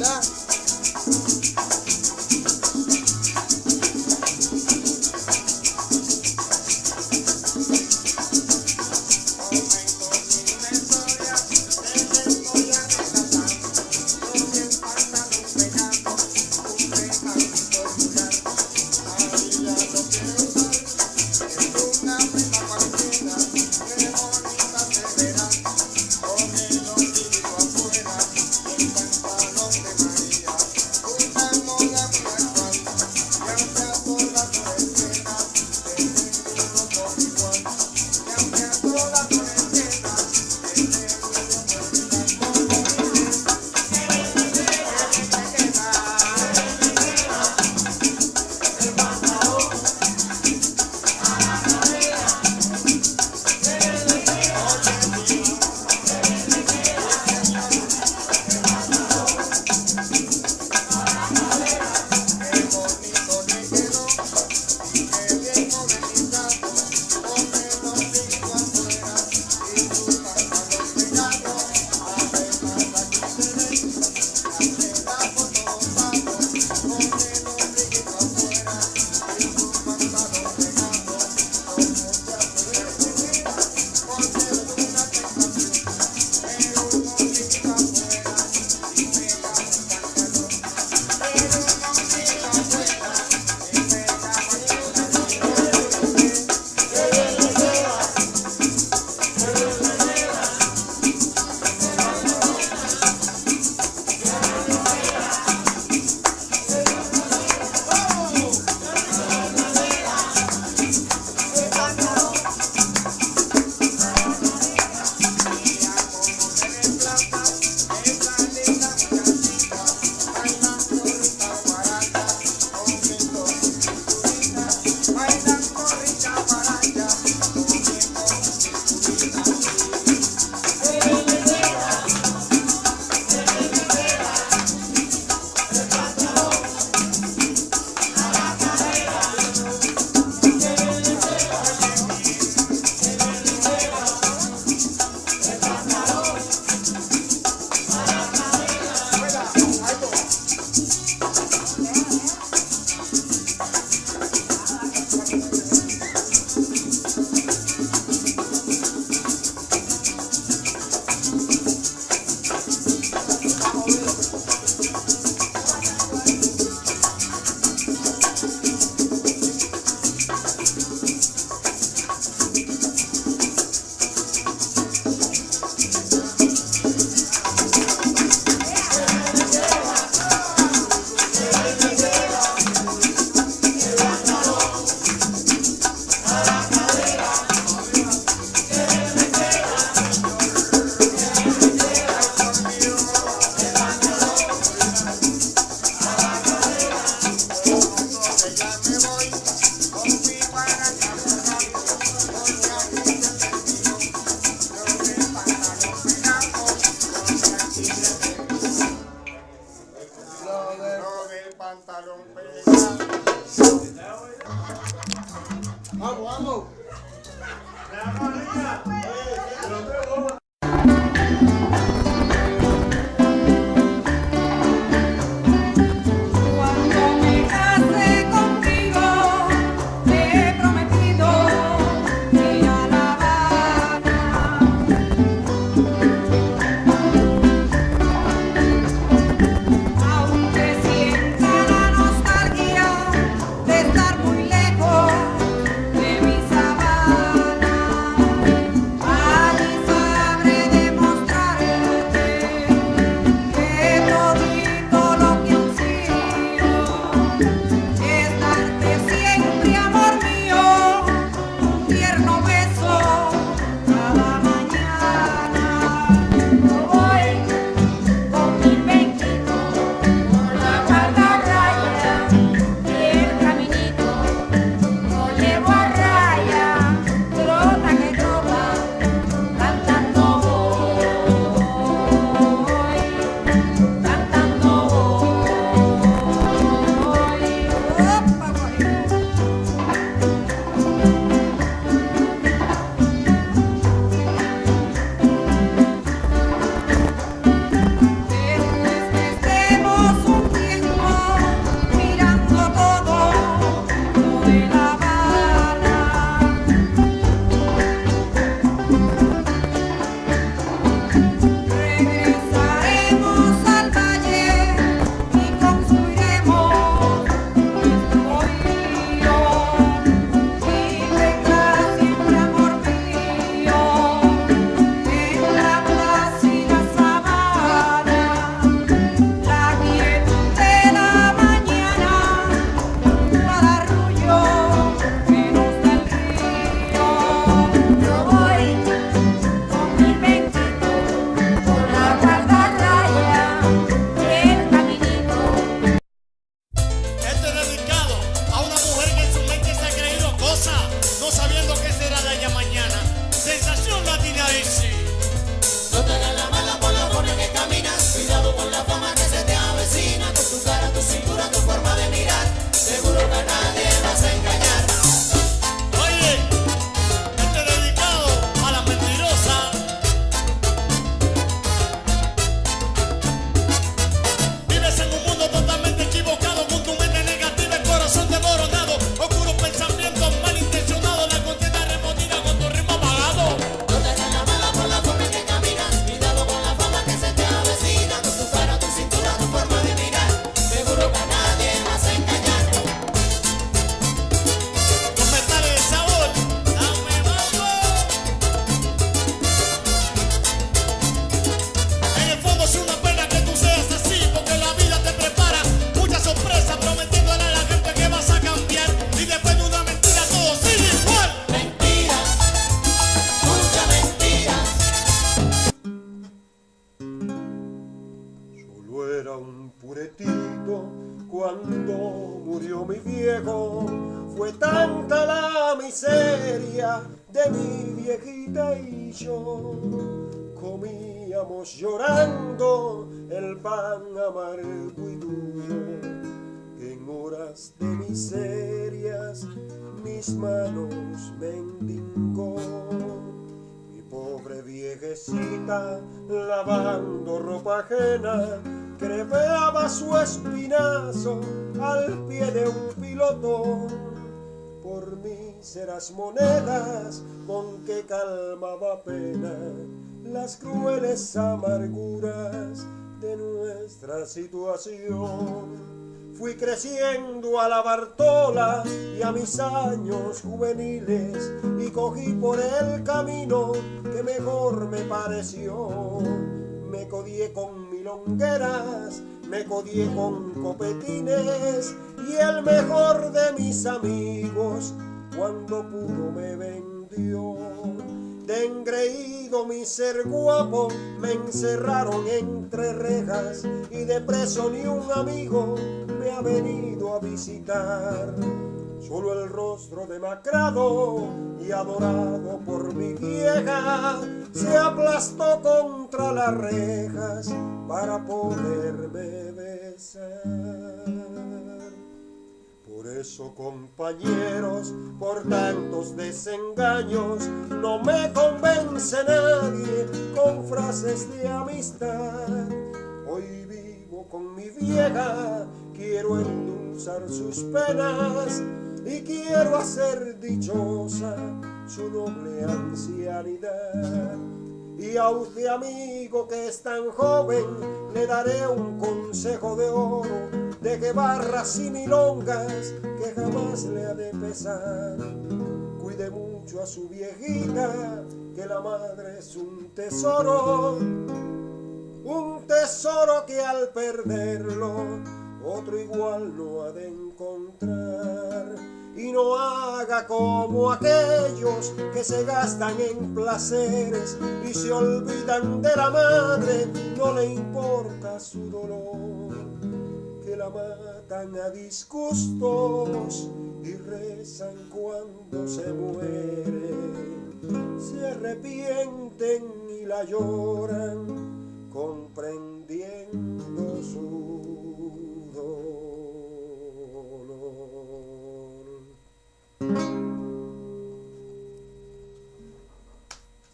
¿verdad? De estar muy lejos de mis amigos. era un puretito cuando murió mi viejo. Fue tanta la miseria de mi viejita y yo. Comíamos llorando el pan amargo y duro. En horas de miserias mis manos mendigó. Mi pobre viejecita lavando ropa ajena crepeaba su espinazo al pie de un pilotón. Por míseras monedas con que calmaba pena las crueles amarguras de nuestra situación. Fui creciendo a la Bartola y a mis años juveniles y cogí por el camino que mejor me pareció. Me codié con milongueras, me codié con copetines y el mejor de mis amigos cuando pudo me vendió. De engreído mi ser guapo me encerraron entre rejas y de preso ni un amigo me ha venido a visitar. Solo el rostro demacrado y adorado por mi vieja se aplastó contra las rejas para poderme besar. Por eso, compañeros, por tantos desengaños, no me convence nadie con frases de amistad. Hoy vivo con mi vieja, quiero endulzar sus penas y quiero hacer dichosa su noble ancianidad. Y a usted, amigo que es tan joven, le daré un consejo de oro: deje barras y milongas que jamás le ha de pesar. Cuide mucho a su viejita, que la madre es un tesoro que al perderlo otro igual no ha de encontrar. Y no haga como aquellos que se gastan en placeres y se olvidan de la madre, no le importa su dolor, que la matan a disgustos y rezan cuando se muere, se arrepienten y la lloran comprendiendo su dolor.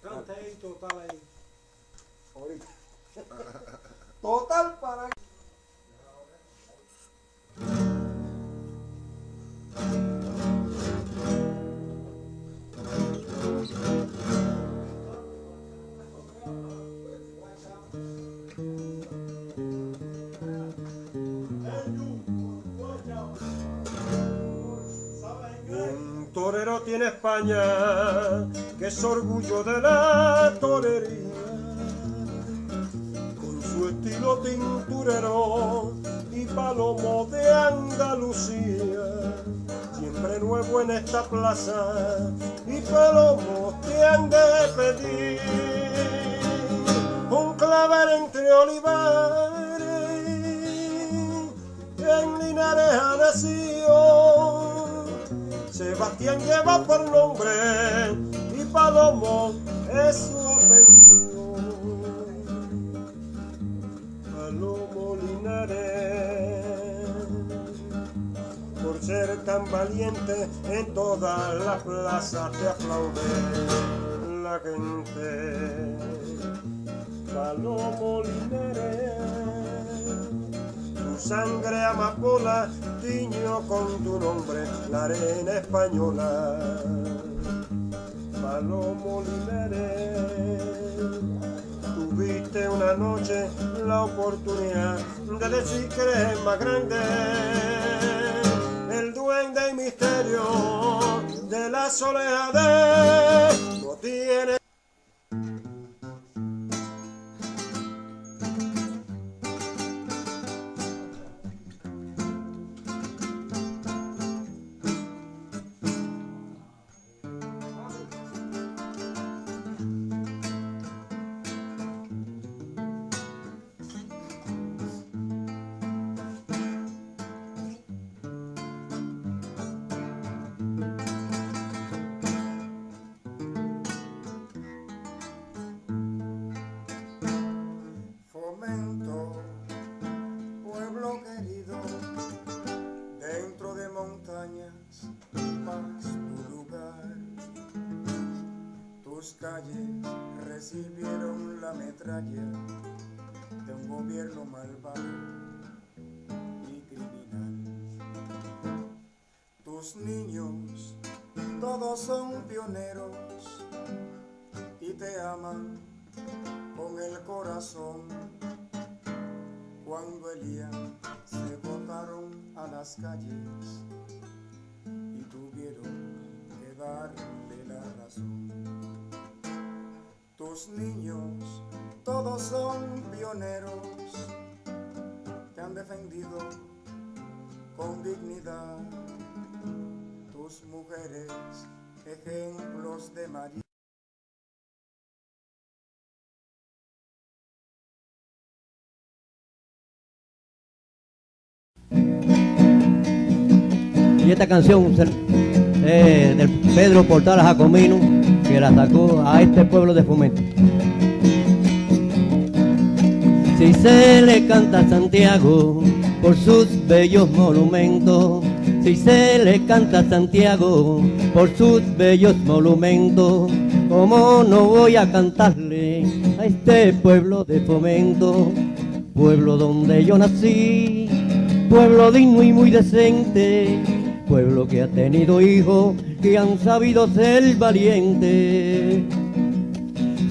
Canta ahí, total ahí. Ahorita. Total para... Un torero tiene España, que es orgullo de la torería, con su estilo tinturero y palomo de Andalucía. Siempre nuevo en esta plaza y palomos te han de pedir un clavel entre olivares, en Linares ha nacido. Sebastián lleva por nombre y Palomo es su apellido. Palomo Linares, por ser tan valiente, en todas las plazas te aplaude la gente. Palomo Linares, tu sangre amapola tiño con tu nombre la arena española. Palomo Linares, tuviste una noche la oportunidad de decir que eres más grande, el duende y misterio de la soledad no tiene. recibieron la metralla de un gobierno malvado y criminal. Tus niños todos son pioneros y te aman con el corazón. Cuando Elían se botaron a las calles y tuvieron que darle la razón. Tus niños todos son pioneros, te han defendido con dignidad. Tus mujeres, ejemplos de María. Y esta canción del Pedro Portales Jacomino, que la sacó a este pueblo de Fomento. Si se le canta a Santiago por sus bellos monumentos, si se le canta a Santiago por sus bellos monumentos, ¿cómo no voy a cantarle a este pueblo de Fomento? Pueblo donde yo nací, pueblo digno y muy decente, pueblo que ha tenido hijos que han sabido ser valientes.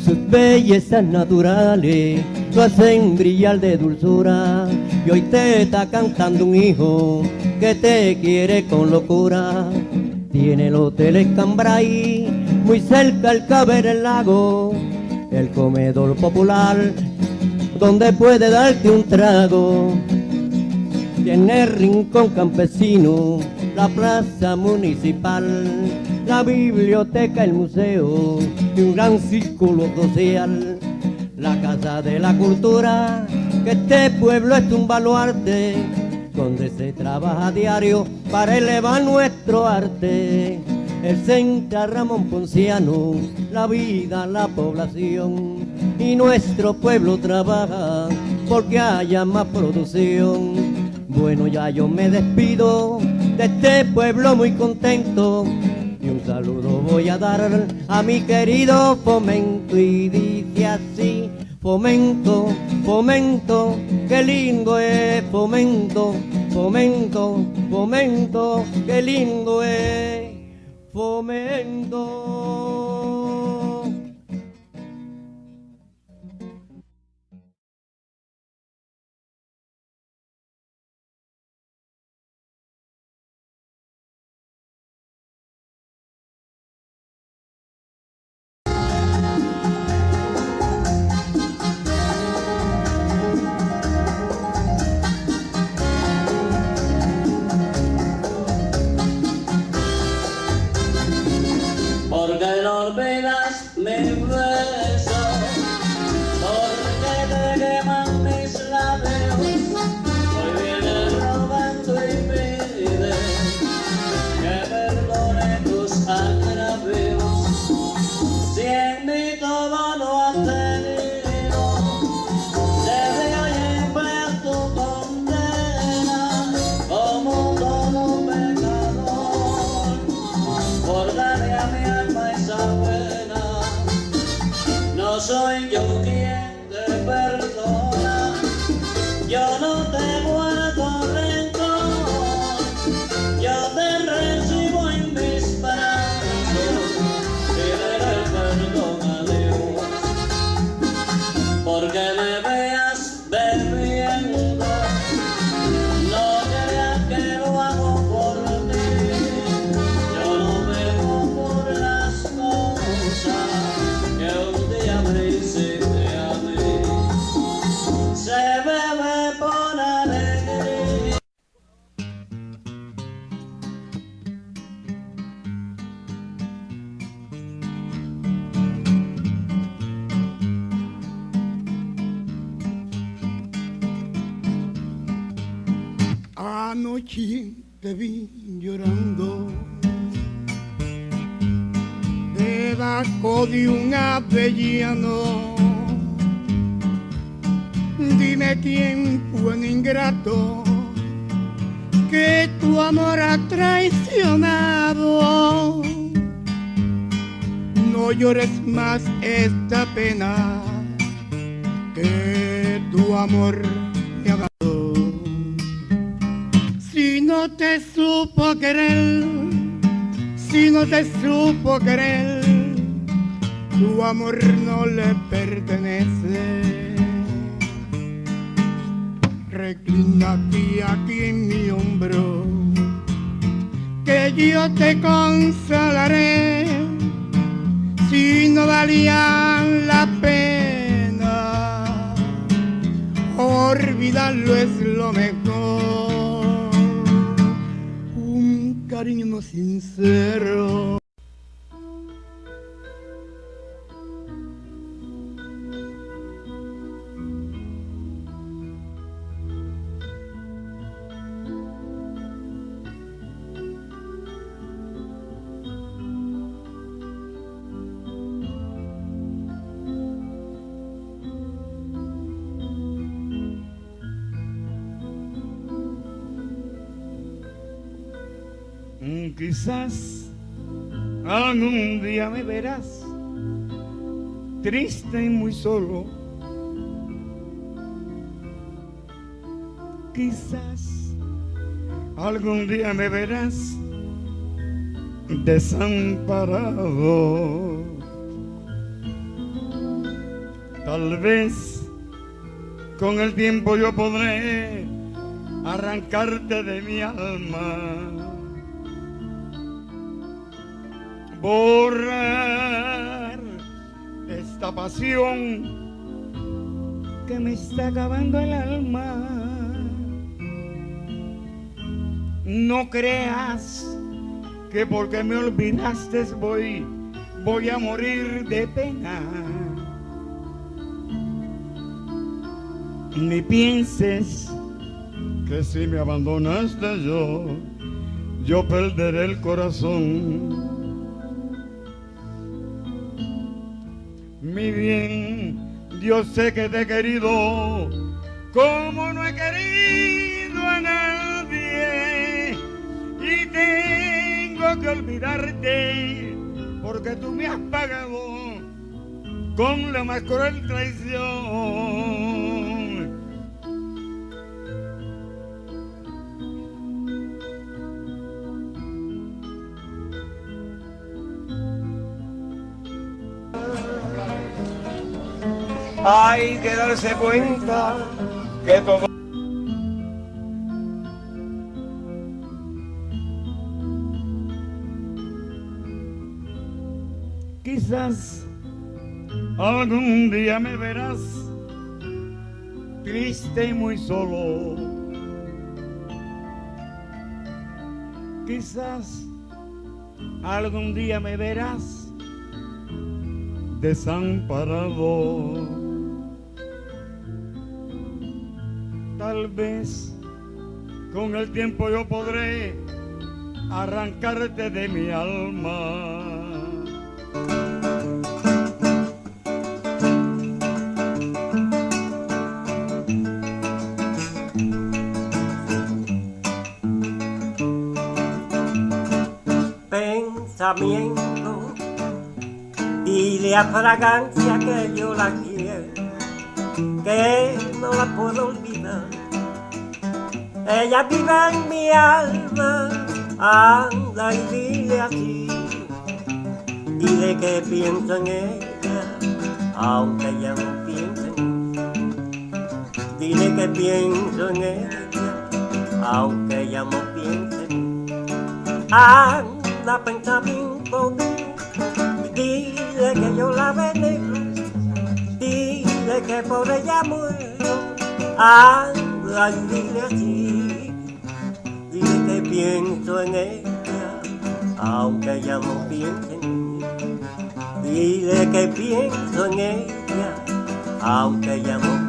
Sus bellezas naturales lo hacen brillar de dulzura, y hoy te está cantando un hijo que te quiere con locura. Tiene el hotel Escambray, muy cerca al caber el lago, el comedor popular donde puede darte un trago. Tiene el rincón campesino, la plaza municipal, la biblioteca, el museo y un gran círculo social. La casa de la cultura, que este pueblo es un baluarte, donde se trabaja a diario para elevar nuestro arte. El Centro Ramón Ponciano, la vida, la población, y nuestro pueblo trabaja porque haya más producción. Bueno, ya yo me despido de este pueblo muy contento, y un saludo voy a dar a mi querido Fomento, y dice así: Fomento, Fomento, qué lindo es Fomento, Fomento, Fomento, qué lindo es Fomento. Porque no olvidas mi beso, porque te queman mis labios. Hoy viene robando y pide que perdone tus agravios. Si en mí todo lo has tenido, desde hoy empleas tu condena como todo pecador, por darle a mi alma esa pena. No soy yo quien te perdona, yo no te guardo rencor, yo te recibo en mis brazos y daré perdón a Dios. Porque me veas bebiendo, no creas que lo hago por ti. Yo no bebo por las cosas que un día me hiciste a mí. Se bebe por alegría. Anoche te vi llorando debajo de un avellano. Dime quién fue un ingrato que tu amor ha traicionado. no llores más esta pena que tu amor me ha dado. Si no te supo querer, si no te supo querer, tu amor no le pertenece. Reclínate aquí en mi hombro, que yo te consolaré. Si no valía la pena, olvidarlo es lo mejor. Un cariño sincero. Quizás algún día me verás triste y muy solo. Quizás algún día me verás desamparado. Tal vez con el tiempo yo podré arrancarte de mi alma, borrar esta pasión que me está acabando el alma. No creas que porque me olvidaste voy a morir de pena. Ni pienses que si me abandonaste yo perderé el corazón. Mi bien, yo sé que te he querido como no he querido a nadie, y tengo que olvidarte porque tú me has pagado con la más cruel traición. Hay que darse cuenta que todo... Quizás algún día me verás triste y muy solo. Quizás algún día me verás desamparado. Tal vez con el tiempo yo podré arrancarte de mi alma. Pensamiento, dile a fragancia que yo la quiero, que no la puedo olvidar. Ella vive en mi alma, anda y dile así. Dile que pienso en ella, aunque ella no piense en mí. Dile que pienso en ella, aunque ella no piense en mí. Anda, pensamiento mío, dile que yo la venero, dile que por ella muero. Anda y dile así, dile que pienso en ella, aunque ella no piense en mí. Dile que pienso en ella, aunque ella no